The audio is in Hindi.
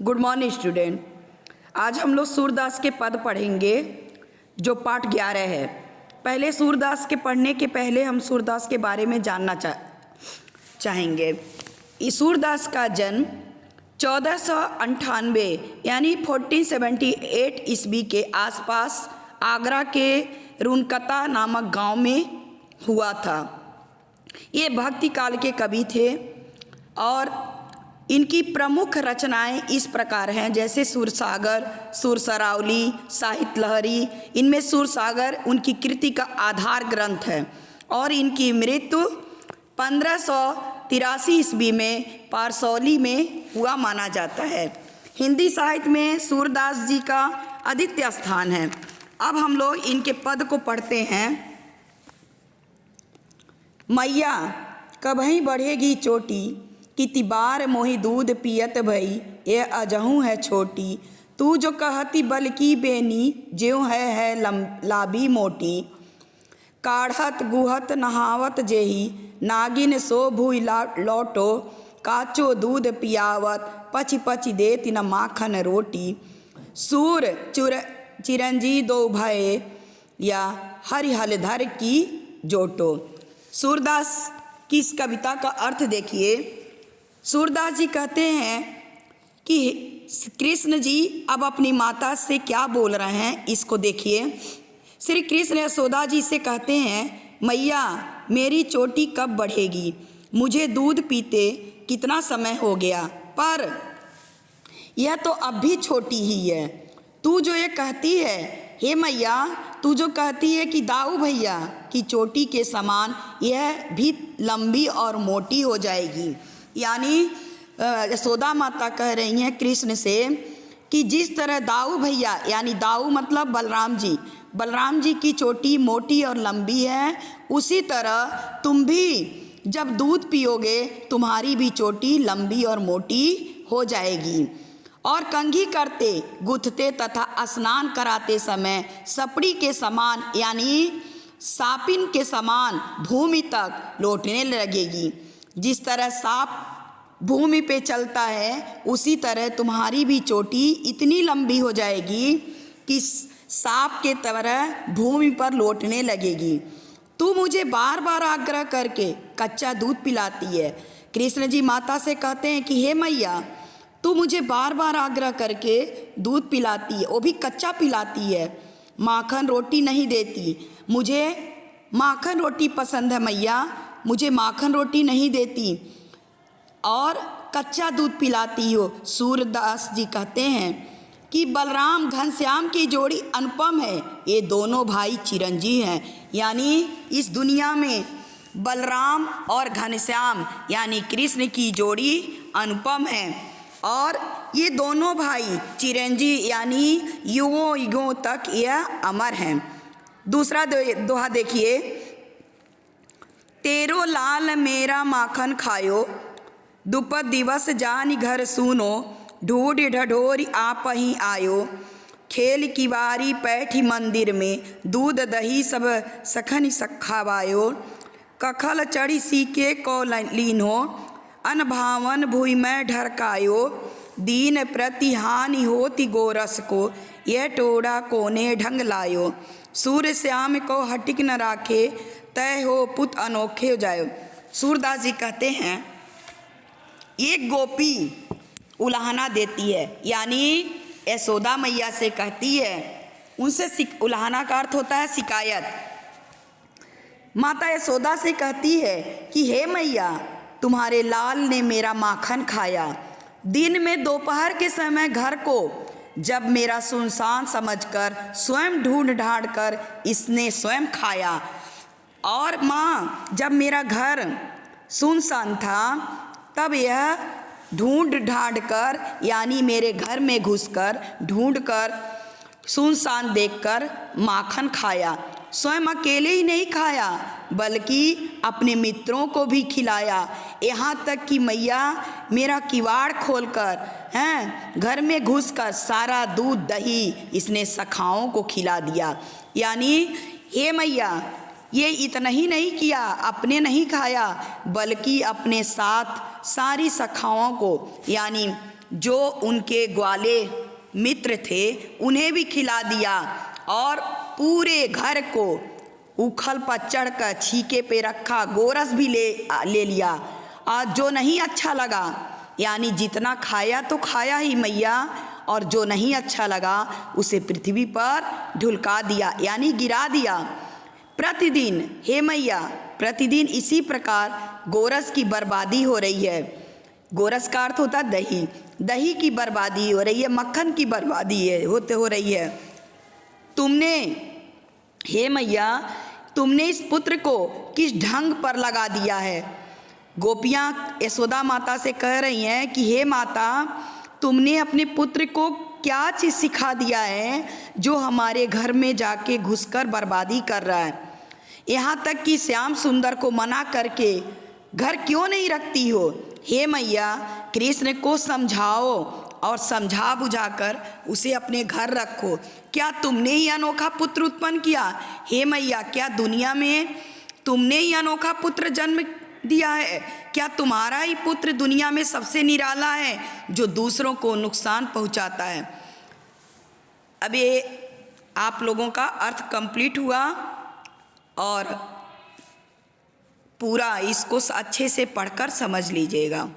Good morning student. आज हम लोग सूरदास के पद पढ़ेंगे जो पाठ 11 है। पहले सूरदास के पढ़ने के पहले हम सूरदास के बारे में जानना चाहेंगे। इस सूरदास का जन्म 1498 यानी 1478 ईस्वी के आसपास आगरा के रुनकता नामक गांव में हुआ था। ये भक्ति काल के कवि थे और इनकी प्रमुख रचनाएं इस प्रकार हैं, जैसे सुरसागर, सुरसरावली, साहित्य लहरी। इनमें सुरसागर उनकी कृति का आधार ग्रंथ है और इनकी मृत्यु 1583 ईस्वी में पारसौली में हुआ माना जाता है। हिंदी साहित्य में सूरदास जी का अद्वितीय स्थान है। अब हम लोग इनके पद को पढ़ते हैं। मैया कभई बढ़ेगी चोटी, किति बार मोहि दूध पियत भई, ये अजहूँ है छोटी। तू जो कहती बल की बेनी, ज्यों है लाबी मोटी। काढ़त गुहत नहावत जेही, नागिन सो भूई लौटो। काचो दूध पियावत, पछि पछि देती न माखन रोटी। सूर चिरंजी दो भये, या हरिहलधर की जोटो। सूरदास की इस कविता का अर्थ देखिए। सूरदास जी कहते हैं कि कृष्ण जी अब अपनी माता से क्या बोल रहे हैं, इसको देखिए। श्री कृष्ण यशोदा जी से कहते हैं, मैया मेरी चोटी कब बढ़ेगी, मुझे दूध पीते कितना समय हो गया, पर यह तो अब भी छोटी ही है। तू जो ये कहती है, हे मैया, तू जो कहती है कि दाऊ भैया की चोटी के समान यह भी लंबी और मोटी हो जाएगी। यानी यशोदा माता कह रही हैं कृष्ण से कि जिस तरह दाऊ भैया, यानी दाऊ मतलब बलराम जी की चोटी मोटी और लंबी है, उसी तरह तुम भी जब दूध पियोगे तुम्हारी भी चोटी लंबी और मोटी हो जाएगी। और कंघी करते गुथते तथा स्नान कराते समय सपड़ी के समान यानी सापिन के समान भूमि तक लौटने लगेगी। जिस तरह सांप भूमि पे चलता है, उसी तरह तुम्हारी भी चोटी इतनी लंबी हो जाएगी कि सांप के तरह भूमि पर लौटने लगेगी। तू मुझे बार बार आग्रह करके कच्चा दूध पिलाती है। कृष्ण जी माता से कहते हैं कि हे मैया, तू मुझे बार बार आग्रह करके दूध पिलाती है, वो भी कच्चा पिलाती है, माखन रोटी नहीं देती। मुझे माखन रोटी पसंद है मैया, मुझे माखन रोटी नहीं देती और कच्चा दूध पिलाती हो। सूरदास जी कहते हैं कि बलराम घनश्याम की जोड़ी अनुपम है, ये दोनों भाई चिरंजीव हैं। यानी इस दुनिया में बलराम और घनश्याम यानी कृष्ण की जोड़ी अनुपम है और ये दोनों भाई चिरंजीव यानी युगों युगों तक यह अमर हैं। दूसरा दोहा देखिए। तेरो लाल मेरा माखन खायो, दुपद दिवस जानि घर सुनो। ढूढ़ ढढोरी आप ही आयो, खेल की बारी बैठी मंदिर में। दूध दही सब सखन सखावायो, कखल चढ़ी सीके को लीनो। अनभावन भूई में ढरकायो, दीन प्रति हानि होती गोरस को। यह टोड़ा कोने ढंग लायो, सूर्य श्याम को हटिक न राखे। तय हो पुत अनोखे हो जायो। सूरदास जी कहते हैं एक गोपी उलाहना देती है, यानी यशोदा मैया से कहती है, उनसे उलाहना का अर्थ होता है शिकायत। माता यशोदा से कहती है कि हे मैया, तुम्हारे लाल ने मेरा माखन खाया। दिन में दोपहर के समय घर को जब मेरा सुनसान समझकर स्वयं ढूंढ ढांड कर इसने स्वयं खाया। और माँ, जब मेरा घर सुनसान था तब यह ढूंढ ढांड कर यानी मेरे घर में घुसकर ढूंढकर सुनसान देखकर माखन खाया। स्वयं अकेले ही नहीं खाया बल्कि अपने मित्रों को भी खिलाया। यहाँ तक कि मैया मेरा किवाड़ खोलकर घर में घुसकर सारा दूध दही इसने सखाओं को खिला दिया। यानी हे मैया, ये इतना ही नहीं किया, अपने नहीं खाया बल्कि अपने साथ सारी सखाओं को यानी जो उनके ग्वाले मित्र थे उन्हें भी खिला दिया और पूरे घर को उखल पर चढ़कर छीके पे रखा, गोरस भी ले लिया। और जो नहीं अच्छा लगा, यानी जितना खाया तो खाया ही मैया, और जो नहीं अच्छा लगा उसे पृथ्वी पर ढुलका दिया, यानी गिरा दिया। प्रतिदिन हे मैया, प्रतिदिन इसी प्रकार गोरस की बर्बादी हो रही है। गोरस का अर्थ होता है दही, दही की बर्बादी हो रही है, मक्खन की बर्बादी हो रही है। तुमने हे मैया, तुमने इस पुत्र को किस ढंग पर लगा दिया है। गोपियाँ यशोदा माता से कह रही हैं कि हे माता, तुमने अपने पुत्र को क्या चीज़ सिखा दिया है जो हमारे घर में जाके घुसकर बर्बादी कर रहा है। यहाँ तक कि श्याम सुंदर को मना करके घर क्यों नहीं रखती हो। हे मैया, कृष्ण को समझाओ और समझा बुझाकर उसे अपने घर रखो। क्या तुमने ही अनोखा पुत्र उत्पन्न किया। हे मैया, क्या दुनिया में तुमने ही अनोखा पुत्र जन्म दिया है। क्या तुम्हारा ही पुत्र दुनिया में सबसे निराला है जो दूसरों को नुकसान पहुंचाता है। अब ये आप लोगों का अर्थ कंप्लीट हुआ और पूरा इसको अच्छे से पढ़कर समझ लीजिएगा।